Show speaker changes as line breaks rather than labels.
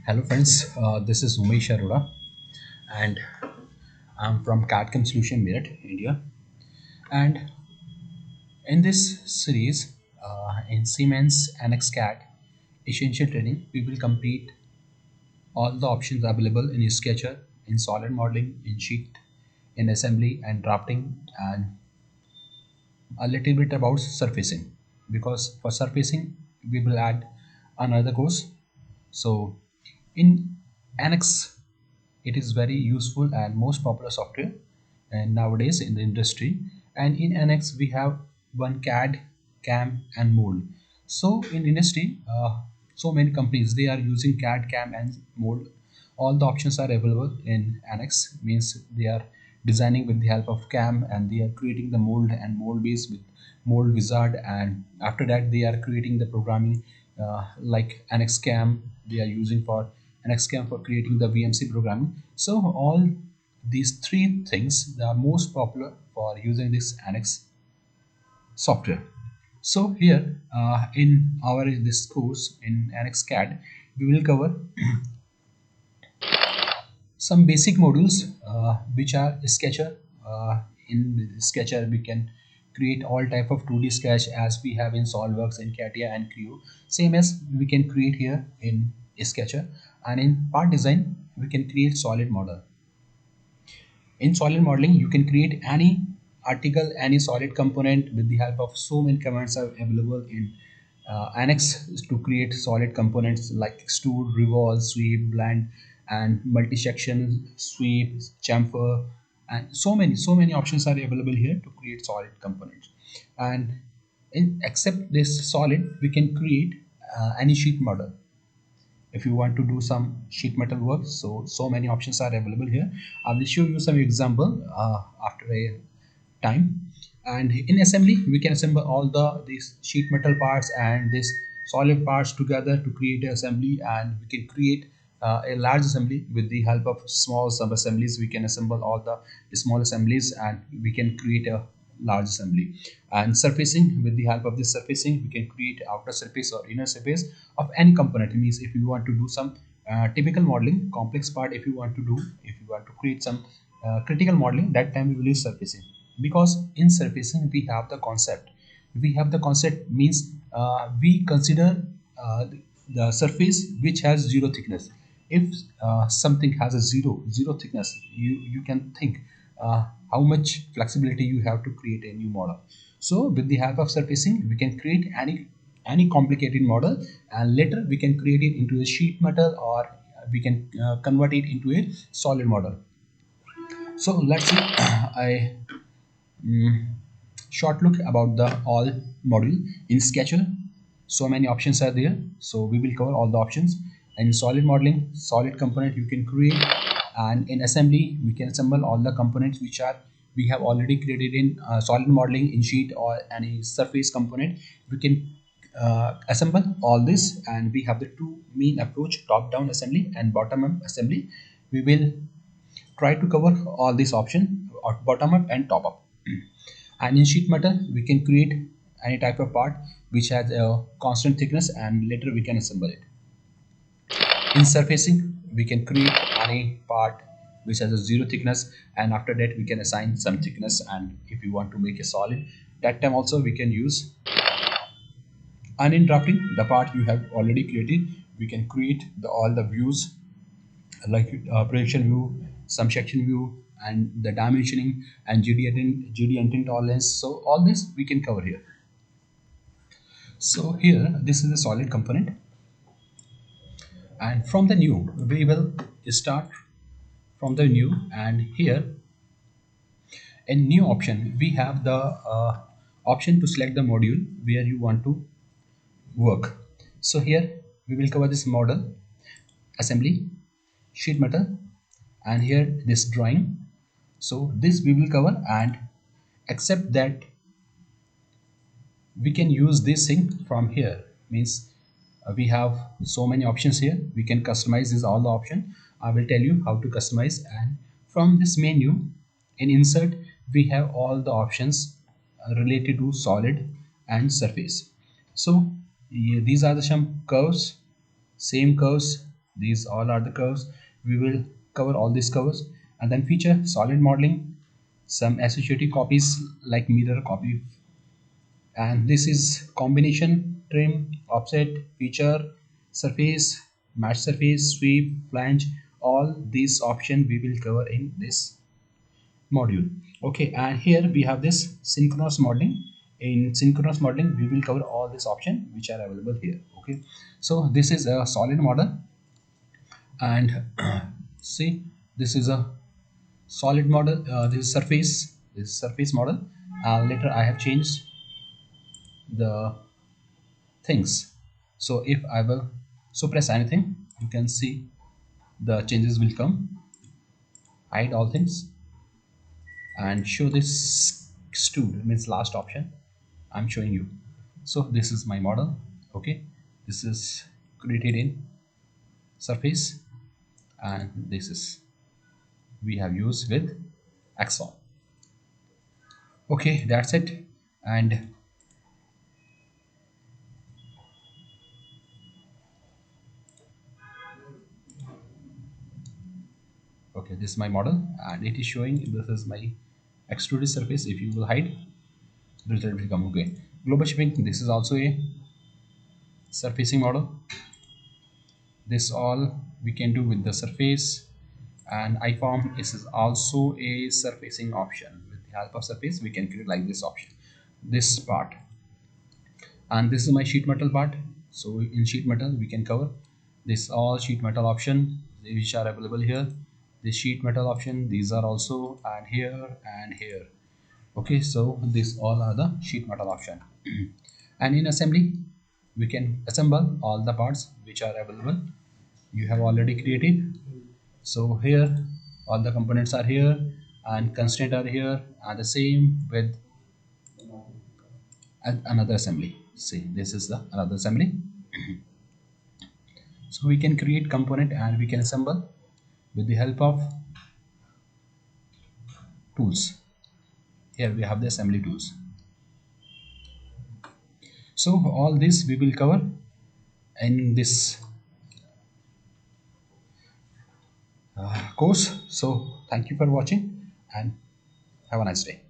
Hello friends, this is Umesh Arora and I'm from CAD-CAM Solution Meerut, India. And in this series, in Siemens Annex CAD Essential Training, we will complete all the options available in Sketcher, in solid modeling, in sheet, in assembly and drafting, and a little bit about surfacing. Because for surfacing, we will add another course. So in Annex, it is very useful and most popular software and nowadays in the industry. And in Annex, we have one CAD, CAM, and Mold. So in industry, so many companies they are using CAD, CAM, and Mold. All the options are available in Annex. Means they are designing with the help of CAM and they are creating the mold and mold base with Mold Wizard. And after that, they are creating the programming like Annex CAM. They are using for Annex CAM for creating the VMC programming. So all these three things they are most popular for using this Annex software. So here in our this course in Annex CAD, we will cover some basic modules which are Sketcher. In Sketcher, we can create all type of 2D sketch as we have in SolidWorks, in CATIA and Creo. Same as we can create here in Sketcher. And in part design, we can create solid model. In solid modeling, you can create any article, any solid component with the help of so many commands are available in Annex to create solid components like extrude, revolve, sweep, blend, and multi-section, sweep, chamfer, and so many options are available here to create solid components. And in except this solid, we can create any sheet model if you want to do some sheet metal work. So many options are available here. I will show you some example after a time. And in assembly, we can assemble all these sheet metal parts and this solid parts together to create an assembly, and we can create a large assembly with the help of small sub assemblies. We can assemble all the small assemblies and we can create a large assembly. And surfacing, with the help of this surfacing, we can create outer surface or inner surface of any component. It means if you want to do some typical modeling complex part, if you want to do, if you want to create some critical modeling, that time we will use surfacing. Because in surfacing we have the concept, means we consider the surface which has zero thickness. If something has a zero thickness, you can think how much flexibility you have to create a new model. So with the help of surfacing, we can create any complicated model, and later we can create it into a sheet metal, or we can convert it into a solid model. So let's see I short look about the all module in Sketcher. So many options are there, so we will cover all the options. And in solid modeling, solid component you can create, and in assembly we can assemble all the components which are we have already created in solid modeling in sheet or any surface component. We can assemble all this, and we have the two main approach: top down assembly and bottom up assembly. We will try to cover all these options, bottom up and top up. And in sheet metal, we can create any type of part which has a constant thickness, and later we can assemble it. In surfacing, we can create any part which has a zero thickness, and after that we can assign some thickness. And if you want to make a solid, that time also we can use. And in drafting, the part you have already created, we can create all the views like projection view, some section view, and the dimensioning and GD intent tolerance. So all this we can cover here. So here, this is a solid component, and from the new, we will start from the new. And here, in new option, we have the option to select the module where you want to work. So here, we will cover this model, assembly, sheet metal, and here this drawing. So this we will cover, and except that we can use this thing from here. Means we have so many options here. We can customize this all the option. I will tell you how to customize. And from this menu in insert, we have all the options related to solid and surface. So these are the some curves, same curves These all are the curves. We will cover all these curves. And then feature solid modeling, some associative copies like mirror copy, and this is combination, trim, offset, feature, surface, match surface, sweep, flange. All these options we will cover in this module. Okay, and here we have this synchronous modeling. In synchronous modeling we will cover all these options which are available here. Okay, so this is a solid model, and see, this is a solid model. This is surface model. Later I have changed the things. So if I will suppress anything, you can see the changes will come. Hide all things and show this extrude, means last option I'm showing you. So this is my model. Okay, this is created in surface, and this is we have used with Axon. Okay, that's it. And okay, this is my model, and it is showing this is my extruded surface. If you will hide, the result will come. Okay, global shipping, this is also a surfacing model. This all we can do with the surface. And iForm is also a surfacing option. With the help of surface we can create like this option, this part. And this is my sheet metal part. So in sheet metal we can cover this all sheet metal option which are available here. This sheet metal option, these are also, and here and here. Okay, so these all are the sheet metal option. And in assembly we can assemble all the parts which are available, you have already created. So here all the components are here, and constraint are here, and the same with another assembly. See, this is the another assembly. So we can create component and we can assemble with the help of tools. Here we have the assembly tools. So all this we will cover in this course. So thank you for watching and have a nice day.